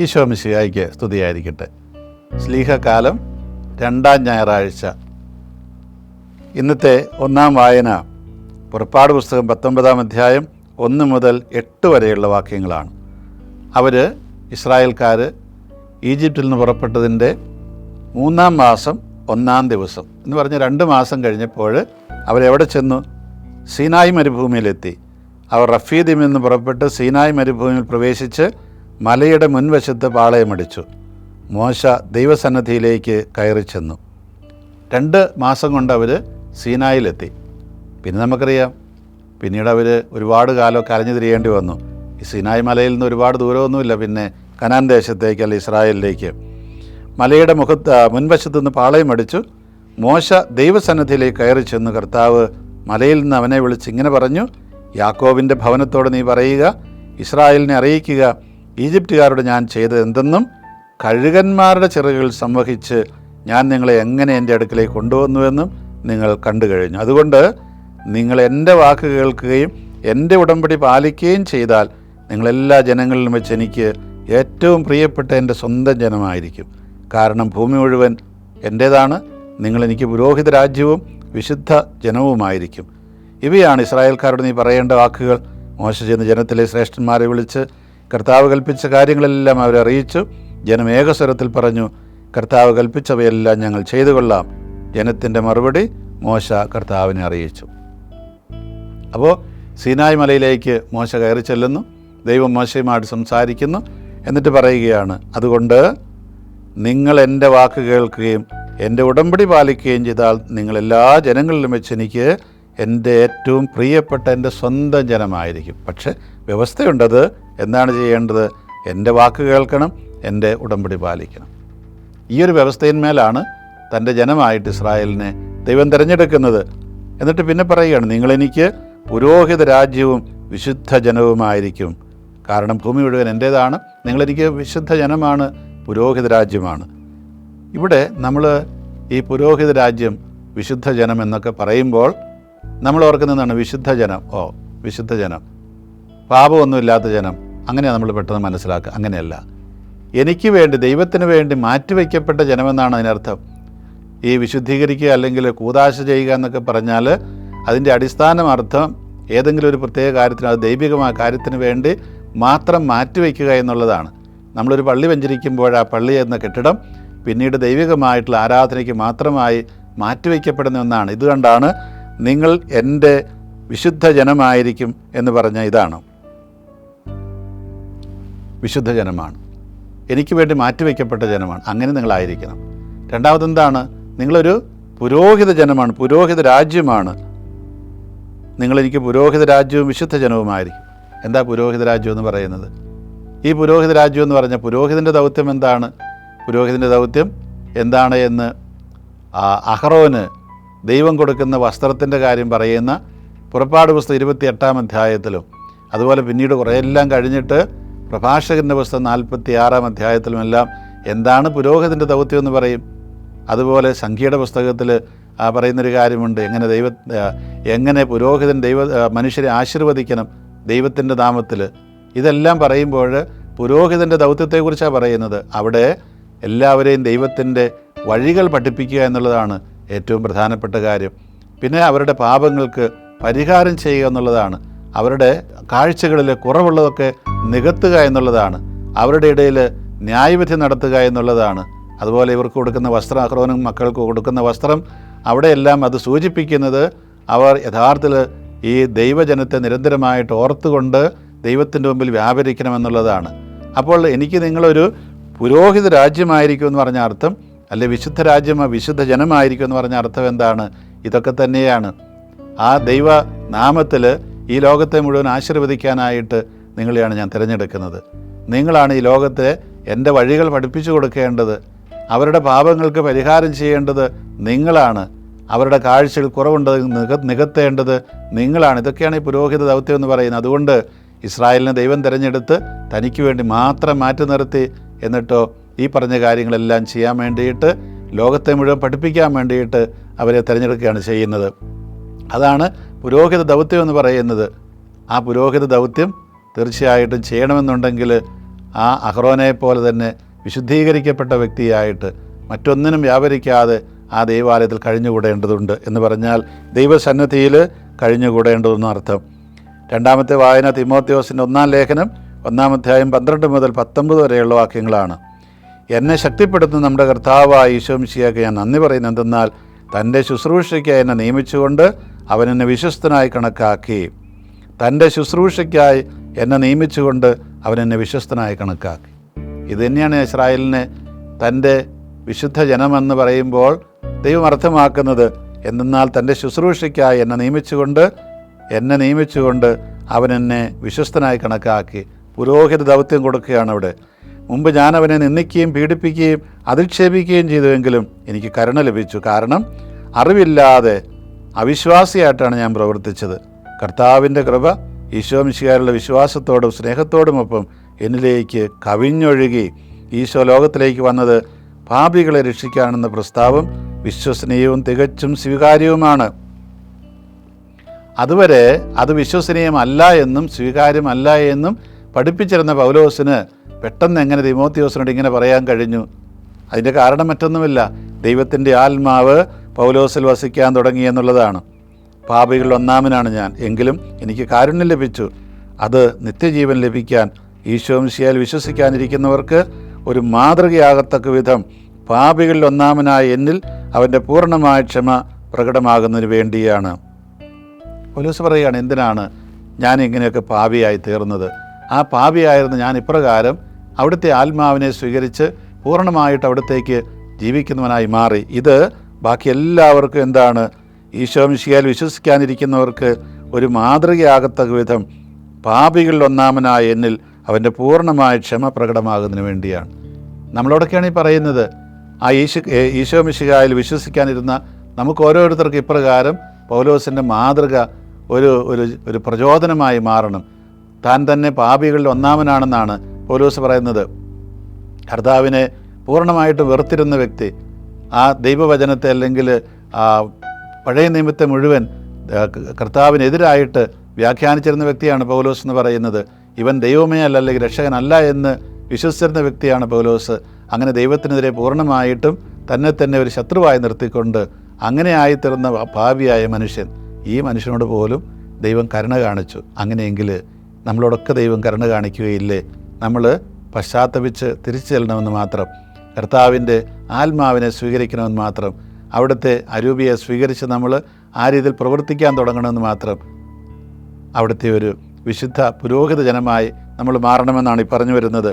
ഈശോ മിശിഹായ്ക്ക് സ്തുതിയായിരിക്കട്ടെ. ശ്ലീഹക്കാലം 2-ാം ഞായറാഴ്ച. ഇന്നത്തെ ഒന്നാം വായന പുറപ്പാട് പുസ്തകം 19-ാം അധ്യായം 1 മുതൽ 8 വരെയുള്ള വാക്യങ്ങളാണ്. ഇസ്രായേൽക്കാർ ഈജിപ്തിൽ നിന്ന് പുറപ്പെട്ടതിൻ്റെ 3-ാം മാസം 1-ാം ദിവസം എന്ന് പറഞ്ഞ് 2 മാസം കഴിഞ്ഞപ്പോൾ അവരെവിടെ ചെന്നു? സീനായി മരുഭൂമിയിലെത്തി. അവർ റഫീദിൽ നിന്ന് പുറപ്പെട്ട് സീനായി മരുഭൂമിയിൽ പ്രവേശിച്ച് മലയുടെ മുൻവശത്ത് പാളയമടിച്ചു. മോശ ദൈവസന്നിധിയിലേക്ക് കയറി ചെന്നു. 2 മാസം കൊണ്ട് അവർ സീനായിലെത്തി. പിന്നെ നമുക്കറിയാം, പിന്നീട് അവർ ഒരുപാട് കാലമൊക്കെ അലഞ്ഞു തിരിയേണ്ടി വന്നു. ഈ സീനായി മലയിൽ നിന്ന് ഒരുപാട് ദൂരമൊന്നുമില്ല പിന്നെ കനാൻ ദേശത്തേക്ക്, അല്ല ഇസ്രായേലിലേക്ക്. മലയുടെ മുൻവശത്ത് നിന്ന് പാളയമടിച്ചു. മോശ ദൈവസന്നിധിയിലേക്ക് കയറി ചെന്നു. കർത്താവ് മലയിൽ നിന്ന് അവനെ വിളിച്ച് ഇങ്ങനെ പറഞ്ഞു: യാക്കോബിൻ്റെ ഭവനത്തോട് നീ പറയുക, ഇസ്രായേലിനെ അറിയിക്കുക, ഈജിപ്തുകാരോട് ഞാൻ ചെയ്തത് എന്തെന്നും കഴുകന്മാരുടെ ചിറകുകൾ സംവഹിച്ച് ഞാൻ നിങ്ങളെ എങ്ങനെ എൻ്റെ അടുക്കലേക്ക് കൊണ്ടുവന്നുവെന്നും നിങ്ങൾ കണ്ടു കഴിഞ്ഞു. അതുകൊണ്ട് നിങ്ങൾ എൻ്റെ വാക്ക് കേൾക്കുകയും എൻ്റെ ഉടമ്പടി പാലിക്കുകയും ചെയ്താൽ നിങ്ങളെല്ലാ ജനങ്ങളിലും വെച്ച് എനിക്ക് ഏറ്റവും പ്രിയപ്പെട്ട എൻ്റെ സ്വന്തം ജനമായിരിക്കും. കാരണം ഭൂമി മുഴുവൻ എൻ്റേതാണ്. നിങ്ങളെനിക്ക് പുരോഹിത രാജ്യവും വിശുദ്ധ ജനവുമായിരിക്കും. ഇവയാണ് ഇസ്രായേൽക്കാരോട് നീ പറയേണ്ട വാക്കുകൾ. മോശ ചെന്ന് ജനത്തിലെ ശ്രേഷ്ഠന്മാരെ വിളിച്ച് കർത്താവ് കൽപ്പിച്ച കാര്യങ്ങളെല്ലാം അവരെ അറിയിച്ചു. ജനം ഏകസ്വരത്തിൽ പറഞ്ഞു: കർത്താവ് കൽപ്പിച്ചവയെല്ലാം ഞങ്ങൾ ചെയ്തു കൊള്ളാം. ജനത്തിൻ്റെ മറുപടി മോശ കർത്താവിനെ അറിയിച്ചു. അപ്പോൾ സീനായ് മലയിലേക്ക് മോശ കയറി ചെല്ലുന്നു. ദൈവം മോശയുമായിട്ട് സംസാരിക്കുന്നു. എന്നിട്ട് പറയുകയാണ്: അതുകൊണ്ട് നിങ്ങൾ എൻ്റെ വാക്ക് കേൾക്കുകയും എൻ്റെ ഉടമ്പടി പാലിക്കുകയും ചെയ്താൽ നിങ്ങളെല്ലാ ജനങ്ങളിലും വെച്ച് എനിക്ക് എൻ്റെ ഏറ്റവും പ്രിയപ്പെട്ട എൻ്റെ സ്വന്തം ജനമായിരിക്കും. പക്ഷേ വ്യവസ്ഥയുണ്ടത്. എന്താണ് ചെയ്യേണ്ടത്? എൻ്റെ വാക്ക് കേൾക്കണം, എൻ്റെ ഉടമ്പടി പാലിക്കണം. ഈ ഒരു വ്യവസ്ഥയിന്മേലാണ് തൻ്റെ ജനമായിട്ട് ഇസ്രായേലിനെ ദൈവം തിരഞ്ഞെടുക്കുന്നത്. എന്നിട്ട് പിന്നെ പറയുകയാണ്: നിങ്ങളെനിക്ക് പുരോഹിത രാജ്യവും വിശുദ്ധ ജനവുമായിരിക്കും. കാരണം ഭൂമി മുഴുവൻ എൻ്റേതാണ്. നിങ്ങളെനിക്ക് വിശുദ്ധ ജനമാണ്, പുരോഹിത രാജ്യമാണ്. ഇവിടെ നമ്മൾ ഈ പുരോഹിത രാജ്യം, വിശുദ്ധ ജനം എന്നൊക്കെ പറയുമ്പോൾ നമ്മൾ ഓർക്കുന്നതാണ് വിശുദ്ധ ജനം. വിശുദ്ധ ജനം, പാപമൊന്നുമില്ലാത്ത ജനം, അങ്ങനെയാണ് നമ്മൾ പെട്ടെന്ന് മനസ്സിലാക്കുക. അങ്ങനെയല്ല, എനിക്ക് വേണ്ടി, ദൈവത്തിന് വേണ്ടി മാറ്റിവെക്കപ്പെട്ട ജനമെന്നാണ് അതിനർത്ഥം. ഈ വിശുദ്ധീകരിക്കുക അല്ലെങ്കിൽ കൂദാശ ചെയ്യുക എന്നൊക്കെ പറഞ്ഞാൽ അതിൻ്റെ അടിസ്ഥാന അർത്ഥം ഏതെങ്കിലും ഒരു പ്രത്യേക കാര്യത്തിന്, അത് ദൈവികമായ കാര്യത്തിന് വേണ്ടി മാത്രം മാറ്റിവെക്കുക എന്നുള്ളതാണ്. നമ്മളൊരു പള്ളി വെഞ്ചരിക്കുമ്പോൾ ആ പള്ളി എന്ന കെട്ടിടം പിന്നീട് ദൈവികമായിട്ടുള്ള ആരാധനയ്ക്ക് മാത്രമായി മാറ്റിവെക്കപ്പെടുന്ന ഒന്നാണ്. ഇതുകൊണ്ടാണ് നിങ്ങൾ എൻ്റെ വിശുദ്ധ ജനമായിരിക്കും എന്ന് പറഞ്ഞ ഇതാണ്. വിശുദ്ധ ജനമാണ്, എനിക്ക് വേണ്ടി മാറ്റിവെക്കപ്പെട്ട ജനമാണ്. അങ്ങനെ നിങ്ങളായിരിക്കണം. രണ്ടാമതെന്താണ്? നിങ്ങളൊരു പുരോഹിത ജനമാണ്, പുരോഹിത രാജ്യമാണ്. നിങ്ങളെനിക്ക് പുരോഹിത രാജ്യവും വിശുദ്ധ ജനവുമായിരിക്കും. എന്താ പുരോഹിത രാജ്യം എന്ന് പറയുന്നത്? ഈ പുരോഹിത രാജ്യം എന്ന് പറഞ്ഞാൽ പുരോഹിതൻ്റെ ദൗത്യം എന്താണ്? പുരോഹിതൻ്റെ ദൗത്യം എന്താണ് എന്ന് അഹറോന് ദൈവം കൊടുക്കുന്ന വസ്ത്രത്തിൻ്റെ കാര്യം പറയുന്ന പുറപ്പാട് പുസ്തകം 28-ാം അധ്യായത്തിലും, അതുപോലെ പിന്നീട് കുറേയെല്ലാം കഴിഞ്ഞിട്ട് പ്രഭാഷകൻ്റെ പുസ്തകം 46-ാം അധ്യായത്തിലുമെല്ലാം എന്താണ് പുരോഹിതൻ്റെ ദൗത്യം എന്ന് പറയും. അതുപോലെ സംഖ്യയുടെ പുസ്തകത്തിൽ പറയുന്നൊരു കാര്യമുണ്ട്, എങ്ങനെ പുരോഹിതൻ മനുഷ്യരെ ആശീർവദിക്കണം ദൈവത്തിൻ്റെ നാമത്തിൽ. ഇതെല്ലാം പറയുമ്പോൾ പുരോഹിതൻ്റെ ദൗത്യത്തെക്കുറിച്ചാണ് പറയുന്നത്. അവിടെ എല്ലാവരെയും ദൈവത്തിൻ്റെ വഴികൾ പഠിപ്പിക്കുക എന്നുള്ളതാണ് ഏറ്റവും പ്രധാനപ്പെട്ട കാര്യം. പിന്നെ അവരുടെ പാപങ്ങൾക്ക് പരിഹാരം ചെയ്യുക എന്നുള്ളതാണ്. അവരുടെ കാഴ്ചകളിൽ കുറവുള്ളതൊക്കെ നികത്തുക എന്നുള്ളതാണ്. അവരുടെ ഇടയിൽ ന്യായവിധി നടത്തുക എന്നുള്ളതാണ്. അതുപോലെ ഇവർക്ക് കൊടുക്കുന്ന വസ്ത്രം, അഹ്റോനും മക്കൾക്ക് കൊടുക്കുന്ന വസ്ത്രം, അവിടെയെല്ലാം അത് സൂചിപ്പിക്കുന്നത് അവർ യഥാർത്ഥത്തിൽ ഈ ദൈവജനത്തെ നിരന്തരമായിട്ട് ഓർത്തുകൊണ്ട് ദൈവത്തിൻ്റെ മുമ്പിൽ വ്യാപരിക്കണമെന്നുള്ളതാണ്. അപ്പോൾ എനിക്ക് നിങ്ങളൊരു പുരോഹിത രാജ്യമായിരിക്കും എന്ന് പറഞ്ഞ അർത്ഥം, അല്ലെ വിശുദ്ധ വിശുദ്ധ ജനമായിരിക്കും എന്ന് പറഞ്ഞ അർത്ഥം എന്താണ്? ഇതൊക്കെ തന്നെയാണ്. ആ ദൈവനാമത്തിൽ ഈ ലോകത്തെ മുഴുവൻ ആശീർവദിക്കാനായിട്ട് നിങ്ങളെയാണ് ഞാൻ തിരഞ്ഞെടുക്കുന്നത്. നിങ്ങളാണ് ഈ ലോകത്തെ എൻ്റെ വഴികൾ പഠിപ്പിച്ചു കൊടുക്കേണ്ടത്. അവരുടെ പാപങ്ങൾക്ക് പരിഹാരം ചെയ്യേണ്ടത് നിങ്ങളാണ്. അവരുടെ കാഴ്ചയിൽ കുറവുണ്ട് നികത്തേണ്ടത് നിങ്ങളാണ്. ഇതൊക്കെയാണ് ഈ പുരോഹിത ദൗത്യം എന്ന് പറയുന്നത്. അതുകൊണ്ട് ഇസ്രായേലിനെ ദൈവം തിരഞ്ഞെടുത്ത് തനിക്ക് വേണ്ടി മാത്രം മാറ്റി നിർത്തി, എന്നിട്ടോ ഈ പറഞ്ഞ കാര്യങ്ങളെല്ലാം ചെയ്യാൻ വേണ്ടിയിട്ട്, ലോകത്തെ മുഴുവൻ പഠിപ്പിക്കാൻ വേണ്ടിയിട്ട് അവരെ തിരഞ്ഞെടുക്കുകയാണ് ചെയ്യുന്നത്. അതാണ് പുരോഹിത ദൗത്യം എന്ന് പറയുന്നത്. ആ പുരോഹിത ദൗത്യം തീർച്ചയായിട്ടും ചെയ്യണമെന്നുണ്ടെങ്കിൽ ആ അഹ്റോനെ പോലെ തന്നെ വിശുദ്ധീകരിക്കപ്പെട്ട വ്യക്തിയായിട്ട് മറ്റൊന്നിനും വ്യാപരിക്കാതെ ആ ദൈവാലയത്തിൽ കഴിഞ്ഞുകൂടേണ്ടതുണ്ട് എന്ന് പറഞ്ഞാൽ ദൈവസന്നിധിയിൽ കഴിഞ്ഞുകൂടേണ്ടതെന്ന് അർത്ഥം. രണ്ടാമത്തെ വായന തിമോത്തിയോസിൻ്റെ 1-ാം ലേഖനം 1-ാം അധ്യായം 12 മുതൽ 19 വരെയുള്ള വാക്യങ്ങളാണ്. എന്നെ ശക്തിപ്പെടുത്തുന്ന നമ്മുടെ കർത്താവായ ഈശോ മിശിഹായ്ക്ക് ഞാൻ നന്ദി പറയുന്നത് എന്തെന്നാൽ തൻ്റെ ശുശ്രൂഷയ്ക്കായി എന്നെ നിയമിച്ചുകൊണ്ട് അവൻ എന്നെ വിശ്വസ്തനായി കണക്കാക്കി. തൻ്റെ ശുശ്രൂഷയ്ക്കായി എന്നെ നിയമിച്ചുകൊണ്ട് അവൻ എന്നെ വിശ്വസ്തനായി കണക്കാക്കി. ഇത് തന്നെയാണ് ഇസ്രായേലിനെ തൻ്റെ വിശുദ്ധ ജനമെന്ന് പറയുമ്പോൾ ദൈവം അർത്ഥമാക്കുന്നത്. എന്തെന്നാൽ തൻ്റെ ശുശ്രൂഷയ്ക്കായി എന്നെ നിയമിച്ചുകൊണ്ട് അവൻ എന്നെ വിശ്വസ്തനായി കണക്കാക്കി. പുരോഹിത ദൗത്യം കൊടുക്കുകയാണ് അവിടെ. മുമ്പ് ഞാൻ അവനെ നിന്ദിക്കുകയും പീഡിപ്പിക്കുകയും അധിക്ഷേപിക്കുകയും ചെയ്തുവെങ്കിലും എനിക്ക് കരുണ ലഭിച്ചു. കാരണം അറിവില്ലാതെ അവിശ്വാസിയായിട്ടാണ് ഞാൻ പ്രവർത്തിച്ചത്. കർത്താവിൻ്റെ കൃപ ഈശോ മിശിഹായിലുള്ള വിശ്വാസത്തോടും സ്നേഹത്തോടുമൊപ്പം എന്നിലേക്ക് കവിഞ്ഞൊഴുകി. ഈശോ ലോകത്തിലേക്ക് വന്നത് പാപികളെ രക്ഷിക്കാനെന്ന പ്രസ്താവം വിശ്വസനീയവും തികച്ചും സ്വീകാര്യവുമാണ്. അതുവരെ അത് വിശ്വസനീയമല്ല എന്നും സ്വീകാര്യമല്ല എന്നും പഠിപ്പിച്ചിരുന്ന പൗലോസിന് പെട്ടെന്ന് എങ്ങനെ തിമോത്തിയോസിനോട് ഇങ്ങനെ പറയാൻ കഴിഞ്ഞു? അതിൻ്റെ കാരണം മറ്റൊന്നുമില്ല, ദൈവത്തിൻ്റെ ആത്മാവ് പൗലോസിൽ വസിക്കാൻ തുടങ്ങി എന്നുള്ളതാണ്. പാപികളിൽ ഒന്നാമനാണ് ഞാൻ, എങ്കിലും എനിക്ക് കാരുണ്യം ലഭിച്ചു. അത് നിത്യജീവൻ ലഭിക്കാൻ ഈശോ മിശിഹായിൽ വിശ്വസിക്കാനിരിക്കുന്നവർക്ക് ഒരു മാതൃകയാകത്തക്ക വിധം പാപികളിൽ ഒന്നാമനായ എന്നിൽ അവൻ്റെ പൂർണ്ണമായ ക്ഷമ പ്രകടമാകുന്നതിന് വേണ്ടിയാണ്. പൗലോസ് പറയുകയാണ്, എന്തിനാണ് ഞാൻ ഇങ്ങനെയൊക്കെ പാപിയായി തീർന്നത്? ആ പാപിയായിരുന്ന ഞാൻ ഇപ്രകാരം അവിടുത്തെ ആത്മാവിനെ സ്വീകരിച്ച് പൂർണ്ണമായിട്ട് അവിടത്തേക്ക് ജീവിക്കുന്നവനായി മാറി. ഇത് ബാക്കി എല്ലാവർക്കും എന്താണ്? ഈശോ മിശിഹായിൽ വിശ്വസിക്കാനിരിക്കുന്നവർക്ക് ഒരു മാതൃകയാകത്തക്ക വിധം പാപികളിൽ ഒന്നാമനായ എന്നിൽ അവൻ്റെ പൂർണ്ണമായ ക്ഷമ പ്രകടമാകുന്നതിന് വേണ്ടിയാണ്. നമ്മളോടൊക്കെയാണ് ഈ പറയുന്നത്. ആ ഈശോ മിശിഹായിൽ വിശ്വസിക്കാനിരുന്ന നമുക്ക് ഓരോരുത്തർക്കും ഇപ്രകാരം പൗലോസിൻ്റെ മാതൃക ഒരു പ്രചോദനമായി മാറണം. താൻ തന്നെ പാപികളിൽ ഒന്നാമനാണെന്നാണ് പൗലോസ് പറയുന്നത്. കർത്താവിനെ പൂർണ്ണമായിട്ട് വെറുത്തിരുന്ന വ്യക്തി, ആ ദൈവവചനത്തെ അല്ലെങ്കിൽ പഴയ നിയമത്തെ മുഴുവൻ കർത്താവിനെതിരായിട്ട് വ്യാഖ്യാനിച്ചിരുന്ന വ്യക്തിയാണ് പൗലോസ് എന്ന് പറയുന്നത്. ഇവൻ ദൈവമേ അല്ല, അല്ലെങ്കിൽ രക്ഷകനല്ല എന്ന് വിശ്വസിച്ചിരുന്ന വ്യക്തിയാണ് പൗലോസ്. അങ്ങനെ ദൈവത്തിനെതിരെ പൂർണ്ണമായിട്ടും തന്നെ ഒരു ശത്രുവായി നിർത്തിക്കൊണ്ട് അങ്ങനെ ആയിത്തീർന്ന പാപിയായ മനുഷ്യൻ, ഈ മനുഷ്യനോട് പോലും ദൈവം കരുണ കാണിച്ചു. അങ്ങനെയെങ്കിൽ നമ്മളോടൊക്കെ ദൈവം കരുണ കാണിക്കുകയില്ലേ? നമ്മൾ പശ്ചാത്തപിച്ച് തിരിച്ചു ചെല്ലണമെന്ന് മാത്രം, കർത്താവിൻ്റെ ആത്മാവിനെ സ്വീകരിക്കണമെന്ന് മാത്രം, അവിടുത്തെ അരൂപിയെ സ്വീകരിച്ച് നമ്മൾ ആ രീതിയിൽ പ്രവർത്തിക്കാൻ തുടങ്ങണമെന്ന് മാത്രം, അവിടുത്തെ ഒരു വിശുദ്ധ പുരോഹിത ജനമായി നമ്മൾ മാറണമെന്നാണ് ഈ പറഞ്ഞു വരുന്നത്.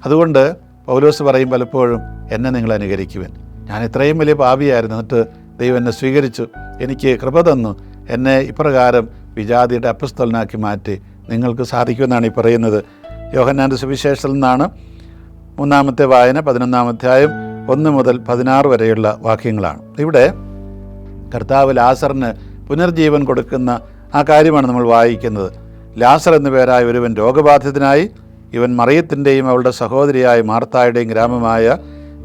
അതുകൊണ്ട് പൗലോസ് പറയും പലപ്പോഴും, എന്നെ നിങ്ങൾ അനുകരിക്കുവാൻ. ഞാൻ ഇത്രയും വലിയ പാപിയായിരുന്നു, എന്നിട്ട് ദൈവം എന്നെ സ്വീകരിച്ചു, എനിക്ക് കൃപ തന്നു, എന്നെ ഇപ്രകാരം വിജാതിയുടെ അപ്പസ്തലനാക്കി മാറ്റി. നിങ്ങൾക്ക് സാധിക്കുമെന്നാണ് ഈ പറയുന്നത്. യോഹന്നാൻ്റെ സുവിശേഷത്തിൽ നിന്നാണ്. 3-ാമത്തെ വായന 11-ാം അധ്യായം 1 മുതൽ 16 വരെയുള്ള വാക്യങ്ങളാണ്. ഇവിടെ കർത്താവ് ലാസറിന് പുനർജീവൻ കൊടുക്കുന്ന ആ കാര്യമാണ് നമ്മൾ വായിക്കുന്നത്. ലാസർ എന്നു പേരായ ഒരുവൻ രോഗബാധിതനായി. ഇവൻ മറിയത്തിൻ്റെയും അവളുടെ സഹോദരിയായ മാർത്തായുടെയും ഗ്രാമമായ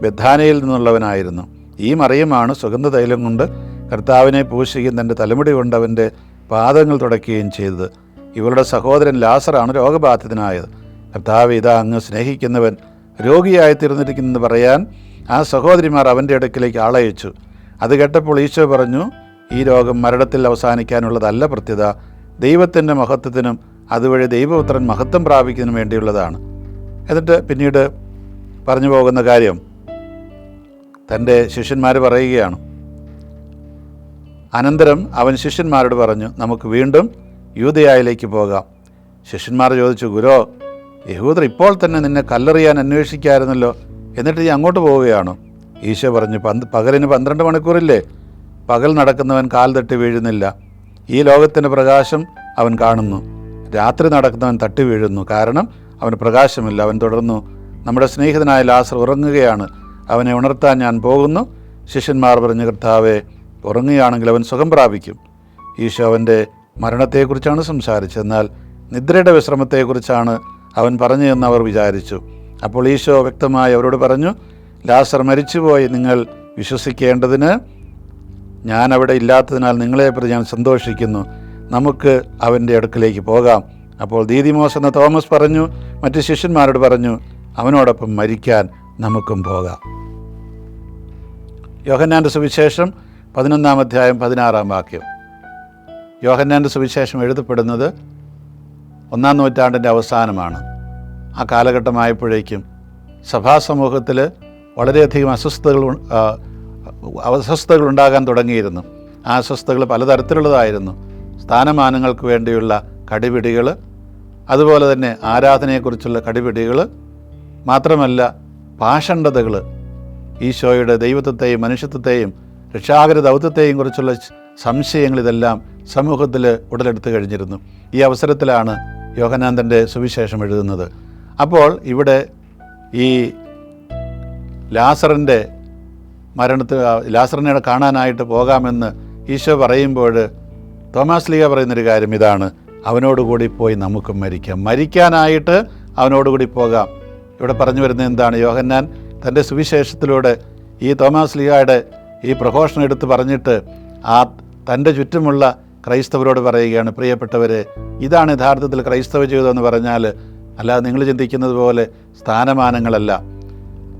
ബെഥാനയിൽ നിന്നുള്ളവനായിരുന്നു. ഈ മറിയമാണ് സുഗന്ധതൈലം കൊണ്ട് കർത്താവിനെ പൂശുകയും തൻ്റെ തലമുടി കൊണ്ട് അവൻ്റെ പാദങ്ങൾ തുടയ്ക്കുകയും ചെയ്തത്. ഇവളുടെ സഹോദരൻ ലാസറാണ് രോഗബാധിതനായത്. കർത്താവ് ഇതാ അങ്ങ് സ്നേഹിക്കുന്നവൻ രോഗിയായി തീർന്നിരിക്കുന്നെന്ന് പറയാൻ ആ സഹോദരിമാർ അവൻ്റെ അടുക്കിലേക്ക് ആളയച്ചു. അത് കേട്ടപ്പോൾ ഈശോ പറഞ്ഞു, ഈ രോഗം മരണത്തിൽ അവസാനിക്കാനുള്ളതല്ല, പ്രത്യുത ദൈവത്തിൻ്റെ മഹത്വത്തിനും അതുവഴി ദൈവപുത്രൻ മഹത്വം പ്രാപിക്കുന്നതിനും വേണ്ടിയുള്ളതാണ്. എന്നിട്ട് പിന്നീട് പറഞ്ഞു പോകുന്ന കാര്യം തൻ്റെ ശിഷ്യന്മാർ പറയുകയാണ്. അനന്തരം അവൻ ശിഷ്യന്മാരോട് പറഞ്ഞു, നമുക്ക് വീണ്ടും യൂദയായിലേക്ക് പോകാം. ശിഷ്യന്മാർ ചോദിച്ചു, ഗുരോ, യഹൂദർ ഇപ്പോൾ തന്നെ നിന്നെ കല്ലെറിയാൻ അന്വേഷിക്കാമായിരുന്നല്ലോ, എന്നിട്ട് നീ അങ്ങോട്ട് പോവുകയാണോ? ഈശോ പറഞ്ഞു, പകലിന് 12 മണിക്കൂറില്ലേ? പകൽ നടക്കുന്നവൻ കാൽ തട്ടി വീഴുന്നില്ല. ഈ ലോകത്തിൻ്റെ പ്രകാശം അവൻ കാണുന്നു. രാത്രി നടക്കുന്നവൻ തട്ടി വീഴുന്നു, കാരണം അവന് പ്രകാശമില്ല. അവൻ തുടർന്നു, നമ്മുടെ സ്നേഹിതനായ ലാസർ ഉറങ്ങുകയാണ്, അവനെ ഉണർത്താൻ ഞാൻ പോകുന്നു. ശിഷ്യന്മാർ പറഞ്ഞു, കർത്താവേ, ഉറങ്ങുകയാണെങ്കിൽ അവൻ സുഖം പ്രാപിക്കും. ഈശോ അവൻ്റെ മരണത്തെക്കുറിച്ചാണ് സംസാരിച്ചത്, എന്നാൽ നിദ്രയുടെ വിശ്രമത്തെക്കുറിച്ചാണ് അവൻ പറഞ്ഞതെന്ന് അവർ വിചാരിച്ചു. അപ്പോൾ ഈശോ വ്യക്തമായി അവരോട് പറഞ്ഞു, ലാസർ മരിച്ചുപോയി നിങ്ങൾ വിശ്വസിക്കേണ്ടതിന് ഞാൻ അവിടെ ഇല്ലാത്തതിനാൽ നിങ്ങളെപ്രതി ഞാൻ സന്തോഷിക്കുന്നു. നമുക്ക് അവൻ്റെ അടുക്കിലേക്ക് പോകാം. അപ്പോൾ ദീദിമോസ് എന്ന തോമസ് പറഞ്ഞു, മറ്റ് ശിഷ്യന്മാരോട് പറഞ്ഞു, അവനോടൊപ്പം മരിക്കാൻ നമുക്കും പോകാം. യോഹന്നാൻ്റെ സുവിശേഷം 11-ാം അധ്യായം 16-ാം വാക്യം. യോഹന്നാൻ്റെ സുവിശേഷം എഴുതപ്പെടുന്നത് 1-ാം നൂറ്റാണ്ടിൻ്റെ അവസാനമാണ്. ആ കാലഘട്ടമായപ്പോഴേക്കും സഭാസമൂഹത്തിൽ വളരെയധികം അസ്വസ്ഥതകൾ ഉണ്ടാകാൻ തുടങ്ങിയിരുന്നു. ആ അസ്വസ്ഥതകൾ പലതരത്തിലുള്ളതായിരുന്നു. സ്ഥാനമാനങ്ങൾക്ക് വേണ്ടിയുള്ള കടിപിടികൾ, അതുപോലെ തന്നെ ആരാധനയെക്കുറിച്ചുള്ള കടിപിടികൾ, മാത്രമല്ല പാഷണ്ഡതകൾ, ഈശോയുടെ ദൈവത്വത്തെയും മനുഷ്യത്വത്തെയും രക്ഷാകര ദൗത്യത്തെയും കുറിച്ചുള്ള സംശയങ്ങൾ, ഇതെല്ലാം സമൂഹത്തിൽ ഉടലെടുത്തു കഴിഞ്ഞിരുന്നു. ഈ അവസരത്തിലാണ് യോഹന്നാൻ തൻ്റെ സുവിശേഷം എഴുതുന്നത്. അപ്പോൾ ഇവിടെ ഈ ലാസറിനെ കാണാനായിട്ട് പോകാമെന്ന് ഈശോ പറയുമ്പോൾ തോമാസ് ലീഗ പറയുന്നൊരു കാര്യം ഇതാണ്: അവനോടുകൂടി പോയി നമുക്കും മരിക്കാം. മരിക്കാനായിട്ട് അവനോടുകൂടി പോകാം. ഇവിടെ പറഞ്ഞു വരുന്നത് എന്താണ്? യോഹന്നാൻ തൻ്റെ സുവിശേഷത്തിലൂടെ ഈ തോമാസ് ലീഗയുടെ ഈ പ്രഘോഷണം എടുത്ത് പറഞ്ഞിട്ട് തൻ്റെ ചുറ്റുമുള്ള ക്രൈസ്തവരോട് പറയുകയാണ്, പ്രിയപ്പെട്ടവരെ, ഇതാണ് യഥാർത്ഥത്തിൽ ക്രൈസ്തവ ജീവിതം എന്ന് പറഞ്ഞാൽ. അല്ലാതെ നിങ്ങൾ ചിന്തിക്കുന്നത് പോലെ സ്ഥാനമാനങ്ങളല്ല.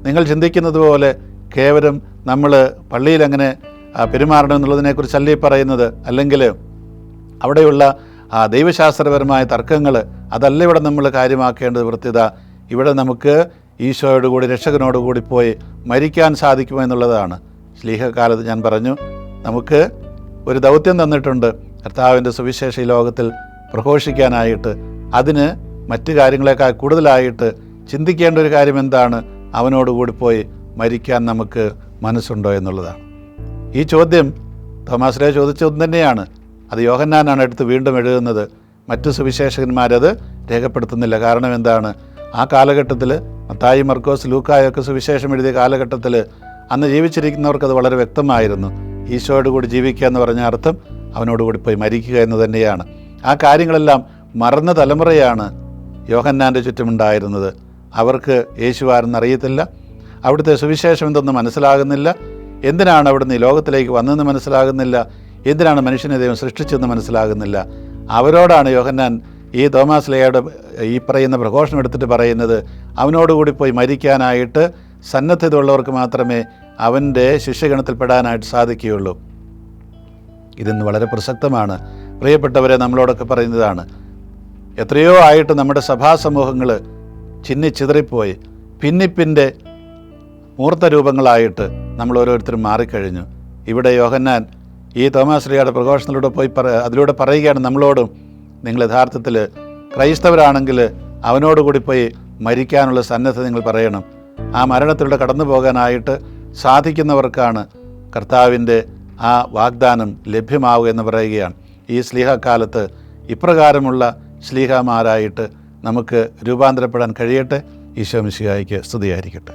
നിങ്ങൾ ചിന്തിക്കുന്നത് പോലെ കേവലം നമ്മൾ പള്ളിയിൽ എങ്ങനെ പെരുമാറണം എന്നുള്ളതിനെക്കുറിച്ചല്ല ഈ പറയുന്നത്. അല്ലെങ്കിൽ അവിടെയുള്ള ദൈവശാസ്ത്രപരമായ തർക്കങ്ങൾ, അതല്ല ഇവിടെ നമ്മൾ കാര്യമാക്കേണ്ടത്. വൃത്യത ഇവിടെ നമുക്ക് ഈശോയോടുകൂടി രക്ഷകനോടുകൂടി പോയി മരിക്കാൻ സാധിക്കുമോ എന്നുള്ളതാണ്. ശ്ലീഹക്കാലത്ത് ഞാൻ പറഞ്ഞു, നമുക്ക് ഒരു ദൗത്യം തന്നിട്ടുണ്ട്, കർത്താവിൻ്റെ സുവിശേഷ ഈ ലോകത്തിൽ പ്രഘോഷിക്കാനായിട്ട്. അതിന് മറ്റു കാര്യങ്ങളെക്കാൾ കൂടുതലായിട്ട് ചിന്തിക്കേണ്ട ഒരു കാര്യം എന്താണ്? അവനോടുകൂടി പോയി മരിക്കാൻ നമുക്ക് മനസ്സുണ്ടോ എന്നുള്ളതാണ്. ഈ ചോദ്യം തോമാസ് ലീഗ ചോദിച്ചത് തന്നെയാണ്. അത് യോഹന്നാനാണ് എടുത്ത് വീണ്ടും എഴുതുന്നത്. മറ്റു സുവിശേഷകന്മാരത് രേഖപ്പെടുത്തുന്നില്ല. കാരണം എന്താണ്? ആ കാലഘട്ടത്തിൽ മത്തായി, മർക്കോസ്, ലൂക്കായൊക്കെ സുവിശേഷം എഴുതിയ കാലഘട്ടത്തിൽ അന്ന് ജീവിച്ചിരിക്കുന്നവർക്കത് വളരെ വ്യക്തമായിരുന്നു. ഈശോയോട് കൂടി ജീവിക്കുക എന്ന് പറഞ്ഞ അർത്ഥം അവനോടുകൂടി പോയി മരിക്കുക എന്ന് തന്നെയാണ്. ആ കാര്യങ്ങളെല്ലാം മറന്ന തലമുറയാണ് യോഹന്നാൻ്റെ ചുറ്റുമുണ്ടായിരുന്നത്. അവർക്ക് യേശുവാരെന്ന് അറിയത്തില്ല, അവിടുത്തെ സുവിശേഷം എന്തെന്ന് മനസ്സിലാകുന്നില്ല, എന്തിനാണ് അവിടുന്ന് ഈ ലോകത്തിലേക്ക് വന്നതെന്ന് മനസ്സിലാകുന്നില്ല, എന്തിനാണ് മനുഷ്യനെ ദൈവം സൃഷ്ടിച്ചതെന്ന് മനസ്സിലാകുന്നില്ല. അവരോടാണ് യോഹന്നാൻ ഈ തോമാസ് ലീഗയുടെ ഈ പറയുന്ന പ്രഘോഷണം എടുത്തിട്ട് പറയുന്നത്, അവനോടുകൂടി പോയി മരിക്കാനായിട്ട് സന്നദ്ധത ഉള്ളവർക്ക് മാത്രമേ അവൻ്റെ ശിഷ്യഗണത്തിൽപ്പെടാനായിട്ട് സാധിക്കുകയുള്ളൂ. ഇതിന്ന് വളരെ പ്രസക്തമാണ്. പ്രിയപ്പെട്ടവരെ, നമ്മളോടൊക്കെ പറയുന്നതാണ്, എത്രയോ ആയിട്ട് നമ്മുടെ സഭാസമൂഹങ്ങൾ ചിന്നിച്ചിതറിപ്പോയി ഭിന്നിപ്പിൻ്റെ മൂർത്തരൂപങ്ങളായിട്ട് നമ്മൾ ഓരോരുത്തരും മാറിക്കഴിഞ്ഞു. ഇവിടെ യോഹന്നാൻ ഈ തോമാസ് ലീഗയുടെ പ്രഘോഷണത്തിലൂടെ പോയി അതിലൂടെ പറയുകയാണ് നമ്മളോടും, നിങ്ങൾ യഥാർത്ഥത്തിൽ ക്രൈസ്തവരാണെങ്കിൽ അവനോടുകൂടി പോയി മരിക്കാനുള്ള സന്നദ്ധത നിങ്ങൾ പറയണം. ആ മരണത്തിലൂടെ കടന്നു പോകാനായിട്ട് സാധിക്കുന്നവർക്കാണ് കർത്താവിൻ്റെ ആ വാഗ്ദാനം ലഭ്യമാവുക എന്ന് പറയുകയാണ്. ഈ ശ്ലീഹക്കാലത്ത് ഇപ്രകാരമുള്ള ശ്ലീഹമാരായിട്ട് നമുക്ക് രൂപാന്തരപ്പെടാൻ കഴിയട്ടെ. ഈശോ മിശിഹായ്ക്ക് സ്തുതിയായിരിക്കട്ടെ.